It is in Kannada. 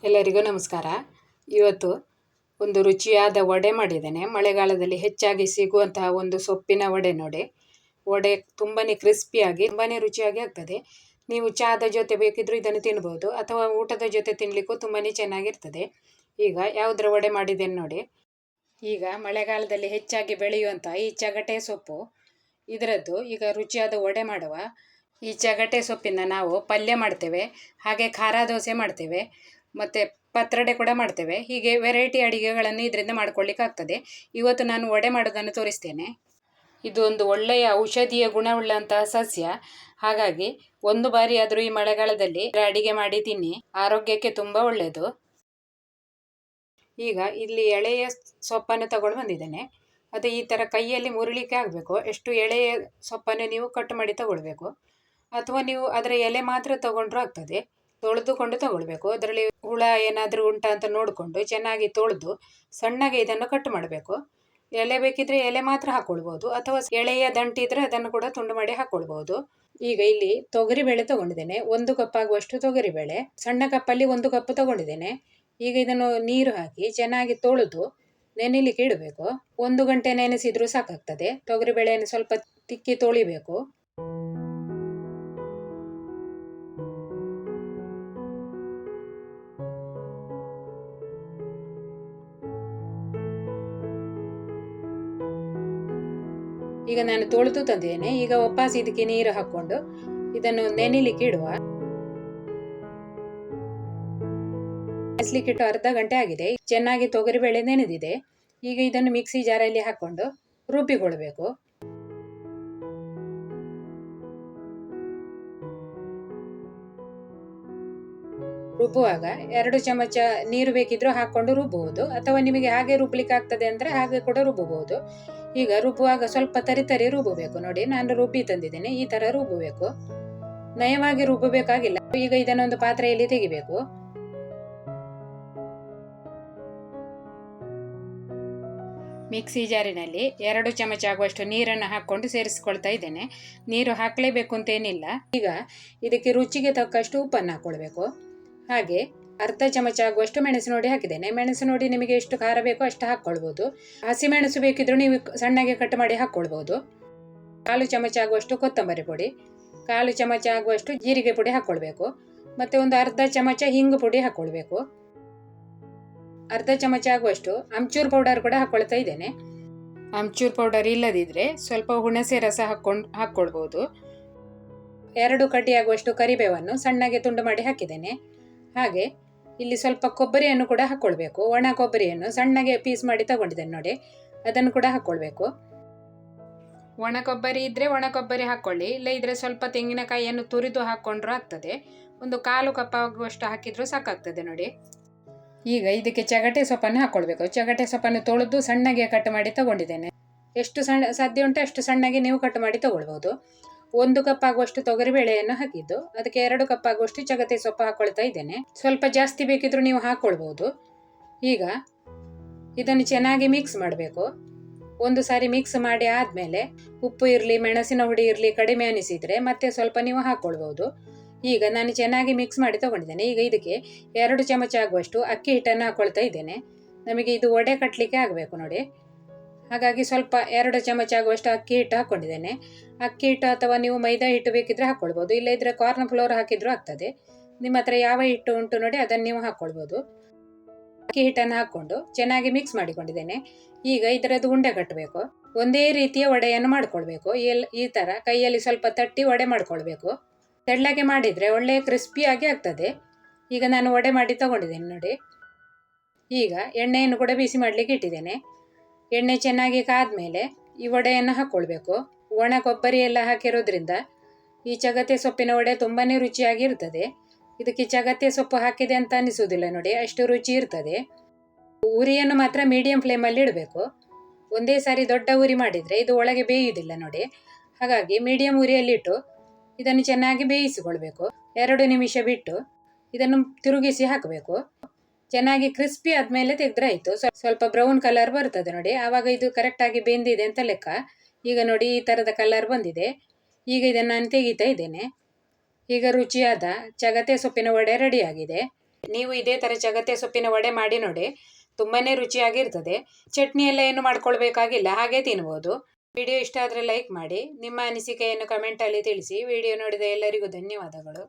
ಎಲ್ಲರಿಗೂ ನಮಸ್ಕಾರ. ಇವತ್ತು ಒಂದು ರುಚಿಯಾದ ವಡೆ ಮಾಡಿದ್ದೇನೆ. ಮಳೆಗಾಲದಲ್ಲಿ ಹೆಚ್ಚಾಗಿ ಸಿಗುವಂತಹ ಒಂದು ಸೊಪ್ಪಿನ ವಡೆ ನೋಡಿ. ವಡೆ ತುಂಬಾ ಕ್ರಿಸ್ಪಿಯಾಗಿ ತುಂಬಾ ರುಚಿಯಾಗಿ ಆಗ್ತದೆ. ನೀವು ಚಹಾದ ಜೊತೆ ಬೇಕಿದ್ರೂ ಇದನ್ನು ತಿನ್ಬೋದು, ಅಥವಾ ಊಟದ ಜೊತೆ ತಿನ್ನಲಿಕ್ಕೂ ತುಂಬಾ ಚೆನ್ನಾಗಿರ್ತದೆ. ಈಗ ಯಾವುದರ ವಡೆ ಮಾಡಿದ್ದೇನೆ ನೋಡಿ. ಈಗ ಮಳೆಗಾಲದಲ್ಲಿ ಹೆಚ್ಚಾಗಿ ಬೆಳೆಯುವಂಥ ಈ ಚಗಟೆ ಸೊಪ್ಪು, ಇದರದ್ದು ಈಗ ರುಚಿಯಾದ ವಡೆ ಮಾಡುವ. ಈ ಚಗಟೆ ಸೊಪ್ಪಿನ ನಾವು ಪಲ್ಯ ಮಾಡ್ತೇವೆ, ಹಾಗೆ ಖಾರ ದೋಸೆ ಮಾಡ್ತೇವೆ, ಮತ್ತು ಪತ್ರೊಡೆ ಕೂಡ ಮಾಡ್ತೇವೆ. ಹೀಗೆ ವೆರೈಟಿ ಅಡುಗೆಗಳನ್ನು ಇದರಿಂದ ಮಾಡ್ಕೊಳ್ಳಿಕ್ಕೆ ಆಗ್ತದೆ. ಇವತ್ತು ನಾನು ವಡೆ ಮಾಡೋದನ್ನು ತೋರಿಸ್ತೇನೆ. ಇದು ಒಂದು ಒಳ್ಳೆಯ ಔಷಧೀಯ ಗುಣವುಳ್ಳಂತಹ ಸಸ್ಯ. ಹಾಗಾಗಿ ಒಂದು ಬಾರಿ ಆದರೂ ಈ ಮಳೆಗಾಲದಲ್ಲಿ ಅಡಿಗೆ ಮಾಡಿ ತಿನ್ನಿ, ಆರೋಗ್ಯಕ್ಕೆ ತುಂಬ ಒಳ್ಳೆಯದು. ಈಗ ಇಲ್ಲಿ ಎಳೆಯ ಸೊಪ್ಪನ್ನು ತಗೊಂಡು ಬಂದಿದ್ದೇನೆ. ಅದು ಈ ಥರ ಕೈಯಲ್ಲಿ ಮುರಿಲಿಕ್ಕೆ ಆಗಬೇಕು. ಎಷ್ಟು ಎಳೆಯ ಸೊಪ್ಪನ್ನು ನೀವು ಕಟ್ ಮಾಡಿ ತಗೊಳ್ಬೇಕು, ಅಥವಾ ನೀವು ಅದರ ಎಲೆ ಮಾತ್ರ ತಗೊಂಡ್ರೂ ಆಗ್ತದೆ. ತೊಳೆದುಕೊಂಡು ತಗೊಳ್ಬೇಕು. ಅದರಲ್ಲಿ ಹುಳ ಏನಾದರೂ ಉಂಟಾ ಅಂತ ನೋಡಿಕೊಂಡು ಚೆನ್ನಾಗಿ ತೊಳೆದು ಸಣ್ಣಗೆ ಇದನ್ನು ಕಟ್ ಮಾಡಬೇಕು. ಎಲೆ ಬೇಕಿದ್ರೆ ಎಲೆ ಮಾತ್ರ ಹಾಕ್ಕೊಳ್ಬೋದು, ಅಥವಾ ಎಳೆಯ ದಂಟಿದ್ರೆ ಅದನ್ನು ಕೂಡ ತುಂಡು ಮಾಡಿ ಹಾಕ್ಕೊಳ್ಬೋದು. ಈಗ ಇಲ್ಲಿ ತೊಗರಿಬೇಳೆ ತಗೊಂಡಿದ್ದೇನೆ. 1 ಕಪ್ ಆಗುವಷ್ಟು ತೊಗರಿಬೇಳೆ. ಸಣ್ಣ ಕಪ್ಪಲ್ಲಿ 1 ಕಪ್ ತಗೊಂಡಿದ್ದೇನೆ. ಈಗ ಇದನ್ನು ನೀರು ಹಾಕಿ ಚೆನ್ನಾಗಿ ತೊಳೆದು ನೆನೆಲಿಕ್ಕೆ ಇಡಬೇಕು. 1 ಗಂಟೆ ನೆನೆಸಿದ್ರೂ ಸಾಕಾಗ್ತದೆ. ತೊಗರಿಬೇಳೆಯನ್ನು ಸ್ವಲ್ಪ ತಿಕ್ಕಿ ತೊಳಿಬೇಕು. ಈಗ ನಾನು ತೊಳೆದು ತಂದಿದ್ದೇನೆ. ಈಗ ವಾಪಸ್ ಇದಕ್ಕೆ ನೀರು ಹಾಕ್ಕೊಂಡು ಇದನ್ನು ನೆನೆಲಿಕ್ಕೆ ಇಡುವ. ನೆನೆಸ್ಲಿಕ್ಕೆ ಇಟ್ಟು ಅರ್ಧ ಗಂಟೆ ಆಗಿದೆ. ಚೆನ್ನಾಗಿ ತೊಗರಿಬೇಳೆ ನೆನೆದಿದೆ. ಈಗ ಇದನ್ನು ಮಿಕ್ಸಿ ಜಾರಲ್ಲಿ ಹಾಕ್ಕೊಂಡು ರುಬ್ಬಿಕೊಳ್ಬೇಕು. ರುಬ್ಬುವಾಗ 2 ಚಮಚ ನೀರು ಬೇಕಿದ್ರೂ ಹಾಕ್ಕೊಂಡು ರುಬ್ಬಬಹುದು, ಅಥವಾ ನಿಮಗೆ ಹಾಗೆ ರುಬ್ಲಿಕ್ಕೆ ಆಗ್ತದೆ ಅಂದರೆ ಹಾಗೆ ಕೂಡ ರುಬ್ಬಬಹುದು. ಈಗ ರುಬ್ಬುವಾಗ ಸ್ವಲ್ಪ ತರಿ ರುಬ್ಬಬೇಕು ನೋಡಿ. ನಾನು ರುಬ್ಬಿ ತಂದಿದ್ದೇನೆ. ಈ ತರ ರುಬ್ಬಬೇಕು, ನಯವಾಗಿ ರುಬ್ಬಬೇಕಾಗಿಲ್ಲ. ಈಗ ಇದನ್ನೊಂದು ಪಾತ್ರೆಯಲ್ಲಿ ತೆಗಿಬೇಕು. ಮಿಕ್ಸಿ ಜಾರಿನಲ್ಲಿ 2 ಚಮಚ ಆಗುವಷ್ಟು ನೀರನ್ನು ಹಾಕ್ಕೊಂಡು ಸೇರಿಸ್ಕೊಳ್ತಾ ಇದ್ದೇನೆ. ನೀರು ಹಾಕಲೇಬೇಕು ಅಂತೇನಿಲ್ಲ. ಈಗ ಇದಕ್ಕೆ ರುಚಿಗೆ ತಕ್ಕಷ್ಟು ಉಪ್ಪನ್ನು ಹಾಕ್ಕೊಳ್ಬೇಕು. ಹಾಗೆ ಅರ್ಧ ಚಮಚ ಆಗುವಷ್ಟು ಮೆಣಸು ನೋಡಿ ಹಾಕಿದ್ದೇನೆ. ಮೆಣಸು ನೋಡಿ ನಿಮಗೆ ಎಷ್ಟು ಖಾರ ಬೇಕೋ ಅಷ್ಟು ಹಾಕ್ಕೊಳ್ಬೋದು. ಹಸಿಮೆಣಸು ಬೇಕಿದ್ರೂ ನೀವು ಸಣ್ಣಗೆ ಕಟ್ ಮಾಡಿ ಹಾಕ್ಕೊಳ್ಬೋದು. 1/4 ಚಮಚ ಆಗುವಷ್ಟು ಕೊತ್ತಂಬರಿ ಪುಡಿ, 1/4 ಚಮಚ ಆಗುವಷ್ಟು ಜೀರಿಗೆ ಪುಡಿ ಹಾಕ್ಕೊಳ್ಬೇಕು. ಮತ್ತು ಒಂದು ಅರ್ಧ ಚಮಚ ಹಿಂಗು ಪುಡಿ ಹಾಕ್ಕೊಳ್ಬೇಕು. ಅರ್ಧ ಚಮಚ ಆಗುವಷ್ಟು ಅಮ್ಚೂರ್ ಪೌಡರ್ ಕೂಡ ಹಾಕ್ಕೊಳ್ತಾ ಇದ್ದೇನೆ. ಅಮ್ಚೂರ್ ಪೌಡರ್ ಇಲ್ಲದಿದ್ರೆ ಸ್ವಲ್ಪ ಹುಣಸೆ ರಸ ಹಾಕ್ಕೊಳ್ಬೋದು. 2 ಕಡ್ಡಿ ಆಗುವಷ್ಟು ಕರಿಬೇವನ್ನು ಸಣ್ಣಗೆ ತುಂಡು ಮಾಡಿ ಹಾಕಿದ್ದೇನೆ. ಹಾಗೆ ಇಲ್ಲಿ ಸ್ವಲ್ಪ ಕೊಬ್ಬರಿಯನ್ನು ಕೂಡ ಹಾಕ್ಕೊಳ್ಬೇಕು. ಒಣ ಕೊಬ್ಬರಿಯನ್ನು ಸಣ್ಣಗೆ ಪೀಸ್ ಮಾಡಿ ತಗೊಂಡಿದ್ದೇನೆ ನೋಡಿ, ಅದನ್ನು ಕೂಡ ಹಾಕ್ಕೊಳ್ಬೇಕು. ಒಣ ಕೊಬ್ಬರಿ ಇದ್ದರೆ ಒಣ ಕೊಬ್ಬರಿ ಹಾಕ್ಕೊಳ್ಳಿ, ಇಲ್ಲ ಇದ್ರೆ ಸ್ವಲ್ಪ ತೆಂಗಿನಕಾಯಿಯನ್ನು ತುರಿದು ಹಾಕ್ಕೊಂಡ್ರೂ ಆಗ್ತದೆ. ಒಂದು 1/4 ಕಪ್ ಆಗುವಷ್ಟು ಹಾಕಿದ್ರೂ ಸಾಕಾಗ್ತದೆ ನೋಡಿ. ಈಗ ಇದಕ್ಕೆ ಚಗಟೆ ಸೊಪ್ಪನ್ನು ಹಾಕ್ಕೊಳ್ಬೇಕು. ಚಗಟೆ ಸೊಪ್ಪನ್ನು ತೊಳೆದು ಸಣ್ಣಗೆ ಕಟ್ ಮಾಡಿ ತಗೊಂಡಿದ್ದೇನೆ. ಎಷ್ಟು ಸಾಧ್ಯ ಉಂಟು ಅಷ್ಟು ಸಣ್ಣಗೆ ನೀವು ಕಟ್ ಮಾಡಿ ತಗೊಳ್ಬೋದು. 1 ಕಪ್ ಆಗುವಷ್ಟು ತೊಗರಿಬೇಳೆಯನ್ನು ಹಾಕಿದ್ದು, ಅದಕ್ಕೆ 2 ಕಪ್ ಆಗುವಷ್ಟು ಚಗಟೆ ಸೊಪ್ಪು ಹಾಕ್ಕೊಳ್ತಾ ಇದ್ದೇನೆ. ಸ್ವಲ್ಪ ಜಾಸ್ತಿ ಬೇಕಿದ್ರೂ ನೀವು ಹಾಕ್ಕೊಳ್ಬೋದು. ಈಗ ಇದನ್ನು ಚೆನ್ನಾಗಿ ಮಿಕ್ಸ್ ಮಾಡಬೇಕು. ಒಂದು ಸಾರಿ ಮಿಕ್ಸ್ ಮಾಡಿ ಆದಮೇಲೆ ಉಪ್ಪು ಇರಲಿ, ಮೆಣಸಿನ ಹುಡಿ ಇರಲಿ ಕಡಿಮೆ ಅನಿಸಿದರೆ ಮತ್ತೆ ಸ್ವಲ್ಪ ನೀವು ಹಾಕ್ಕೊಳ್ಬೋದು. ಈಗ ನಾನು ಚೆನ್ನಾಗಿ ಮಿಕ್ಸ್ ಮಾಡಿ ತಗೊಂಡಿದ್ದೇನೆ. ಈಗ ಇದಕ್ಕೆ 2 ಚಮಚ ಆಗುವಷ್ಟು ಅಕ್ಕಿ ಹಿಟ್ಟನ್ನು ಹಾಕ್ಕೊಳ್ತಾ ಇದ್ದೇನೆ. ನಮಗೆ ಇದು ವಡೆ ಕಟ್ಟಲಿಕ್ಕೆ ಆಗಬೇಕು ನೋಡಿ. ಹಾಗಾಗಿ ಸ್ವಲ್ಪ 2 ಚಮಚ ಆಗುವಷ್ಟು ಅಕ್ಕಿ ಹಿಟ್ಟು ಹಾಕ್ಕೊಂಡಿದ್ದೇನೆ. ಅಕ್ಕಿ ಹಿಟ್ಟು ಅಥವಾ ನೀವು ಮೈದಾ ಹಿಟ್ಟು ಬೇಕಿದ್ರೆ ಹಾಕ್ಕೊಳ್ಬೋದು, ಇಲ್ಲ ಇದ್ರೆ ಕಾರ್ನ್ ಫ್ಲೋರ್ ಹಾಕಿದ್ರೂ ಆಗ್ತದೆ. ನಿಮ್ಮ ಹತ್ರ ಯಾವ ಹಿಟ್ಟು ಉಂಟು ನೋಡಿ ಅದನ್ನು ನೀವು ಹಾಕ್ಕೊಳ್ಬೋದು. ಅಕ್ಕಿ ಹಿಟ್ಟನ್ನು ಹಾಕ್ಕೊಂಡು ಚೆನ್ನಾಗಿ ಮಿಕ್ಸ್ ಮಾಡಿಕೊಂಡಿದ್ದೇನೆ. ಈಗ ಇದರದ್ದು ಉಂಡೆ ಕಟ್ಟಬೇಕು. ಒಂದೇ ರೀತಿಯ ವಡೆಯನ್ನು ಮಾಡ್ಕೊಳ್ಬೇಕು. ಈ ಥರ ಕೈಯಲ್ಲಿ ಸ್ವಲ್ಪ ತಟ್ಟಿ ವಡೆ ಮಾಡ್ಕೊಳ್ಬೇಕು. ತೆಳ್ಳಗೆ ಮಾಡಿದರೆ ಒಳ್ಳೆಯ ಕ್ರಿಸ್ಪಿಯಾಗಿ ಆಗ್ತದೆ. ಈಗ ನಾನು ವಡೆ ಮಾಡಿ ತಗೊಂಡಿದ್ದೇನೆ ನೋಡಿ. ಈಗ ಎಣ್ಣೆಯನ್ನು ಕೂಡ ಬಿಸಿ ಮಾಡಲಿಕ್ಕೆ ಇಟ್ಟಿದ್ದೇನೆ. ಎಣ್ಣೆ ಚೆನ್ನಾಗಿ ಕಾದ್ಮೇಲೆ ಈ ವಡೆಯನ್ನು ಹಾಕ್ಕೊಳ್ಬೇಕು. ಒಣ ಕೊಬ್ಬರಿ ಎಲ್ಲ ಹಾಕಿರೋದ್ರಿಂದ ಈ ಚಗತೆ ಸೊಪ್ಪಿನ ವಡೆ ತುಂಬಾ ರುಚಿಯಾಗಿರ್ತದೆ. ಇದಕ್ಕೆ ಚಗತೆ ಸೊಪ್ಪು ಹಾಕಿದೆ ಅಂತ ಅನಿಸೋದಿಲ್ಲ ನೋಡಿ, ಅಷ್ಟು ರುಚಿ ಇರ್ತದೆ. ಉರಿಯನ್ನು ಮಾತ್ರ ಮೀಡಿಯಂ ಫ್ಲೇಮಲ್ಲಿ ಇಡಬೇಕು. ಒಂದೇ ಸಾರಿ ದೊಡ್ಡ ಉರಿ ಮಾಡಿದರೆ ಇದು ಒಳಗೆ ಬೇಯುವುದಿಲ್ಲ ನೋಡಿ. ಹಾಗಾಗಿ ಮೀಡಿಯಂ ಉರಿಯಲ್ಲಿಟ್ಟು ಇದನ್ನು ಚೆನ್ನಾಗಿ ಬೇಯಿಸಿಕೊಳ್ಬೇಕು. 2 ನಿಮಿಷ ಬಿಟ್ಟು ಇದನ್ನು ತಿರುಗಿಸಿ ಹಾಕಬೇಕು. ಚೆನ್ನಾಗಿ ಕ್ರಿಸ್ಪಿ ಆದಮೇಲೆ ತೆಗೆದ್ರೆ ಆಯಿತು. ಸ್ವಲ್ಪ ಬ್ರೌನ್ ಕಲರ್ ಬರ್ತದೆ ನೋಡಿ, ಆವಾಗ ಇದು ಕರೆಕ್ಟಾಗಿ ಬೆಂದಿದೆ ಅಂತ ಲೆಕ್ಕ. ಈಗ ನೋಡಿ ಈ ಥರದ ಕಲರ್ ಬಂದಿದೆ. ಈಗ ಇದನ್ನು ನಾನು ತೆಗಿತಾ ಇದ್ದೇನೆ. ಈಗ ರುಚಿಯಾದ ಚಗತೆ ಸೊಪ್ಪಿನ ವಡೆ ರೆಡಿಯಾಗಿದೆ. ನೀವು ಇದೇ ಥರ ಚಗತೆ ಸೊಪ್ಪಿನ ವಡೆ ಮಾಡಿ ನೋಡಿ, ತುಂಬಾ ರುಚಿಯಾಗಿರ್ತದೆ. ಚಟ್ನಿ ಎಲ್ಲ ಏನು ಮಾಡ್ಕೊಳ್ಬೇಕಾಗಿಲ್ಲ, ಹಾಗೆ ತಿನ್ಬೋದು. ವಿಡಿಯೋ ಇಷ್ಟ ಆದರೆ ಲೈಕ್ ಮಾಡಿ, ನಿಮ್ಮ ಅನಿಸಿಕೆಯನ್ನು ಕಮೆಂಟಲ್ಲಿ ತಿಳಿಸಿ. ವಿಡಿಯೋ ನೋಡಿದ ಎಲ್ಲರಿಗೂ ಧನ್ಯವಾದಗಳು.